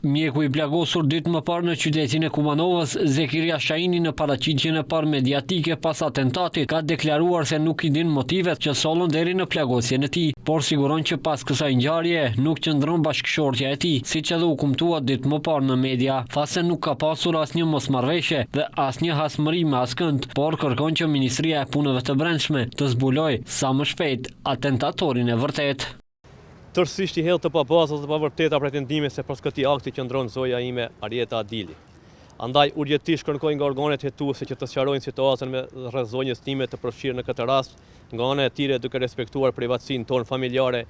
Mjeku i plagosur ditë më parë në qytetin e Kumanovës, Zekiria Shaini, në paraqitjen e parë mediatike pas atentatit, ka deklaruar se nuk i din motivet që sollën deri në plagosjen e tij, por siguron që pas kësaj ngjarje nuk qëndron bashkëshortja e tij, siç edhe u kumtua ditë më parë në media. Tha se nuk ka pasur asnjë mosmarrveshje dhe asnjë hasmëri me askënd, por kërkon që Ministria e Punëve të Brendshme të zbulojë sa më shpejt atentatorin e vërtet. Tërësisht i hedh të pabazat dhe pavërteta pretendime se pas këtij akti qëndron zoja ime Arieta Adili. Andaj urgjentisht kërkoj nga organet hetuese që të sqarojnë situatën me rreth zonjës time të përfshirë në këtë rast, nga ana e tyre duke respektuar privatësinë tonë familjare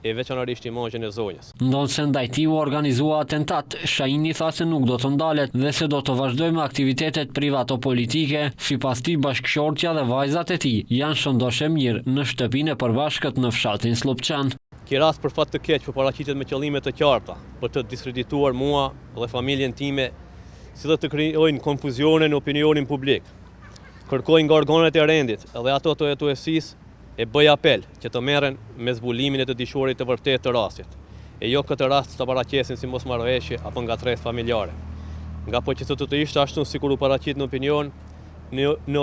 e veçanërisht imazhin e zonjës. Ndonse ndaj tij u organizua atentat, Shaini tha se nuk do të ndalet dhe se do të vazhdojë me aktivitetet privato-politike. Sipas tij, bashkëshortja dhe vajzat e tij janë shëndoshë mirë në shtëpinë e përbashkët në fshatin Slupçan. Ky rast për fat të keq po paraqitet me qëllime të qarta për të diskredituar mua dhe familjen time, si dhe të krijojnë konfuzione në opinionin publik. Kërkoj nga organet e rendit dhe ato të hetuesisë e bëj apel që të merren me zbulimin e të dishuarit të vërtet të rastit, e jo këtë rast të paraqesin si mosmarrveshje apo ngatresë familjare. Nga po që të ishte ashtu sikur u paraqit në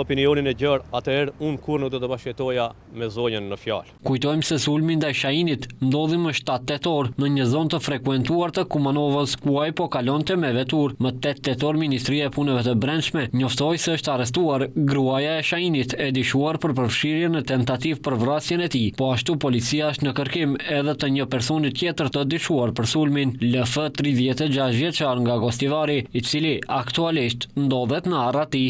opinionin e gjerë, atëherë unë kur nuk do të bashkëjetoja me zonjën në fjalë. Kujtojmë se sulmi ndaj Shainit ndodhi më 7 tetor në një zonë të frekuentuar të Kumanovës, ku ai po kalonte me vetur. Më 8 tetor Ministria e Punëve të Brendshme njoftoi se është arrestuar gruaja e Shainit, e dishuar për përfshirje në tentativë për vrasjen e tij. Po ashtu policia është në kërkim edhe të një personi tjetër të dishuar për sulmin, LF 36 vjeçar nga Gostivari, i cili aktualisht ndodhet në Arrati.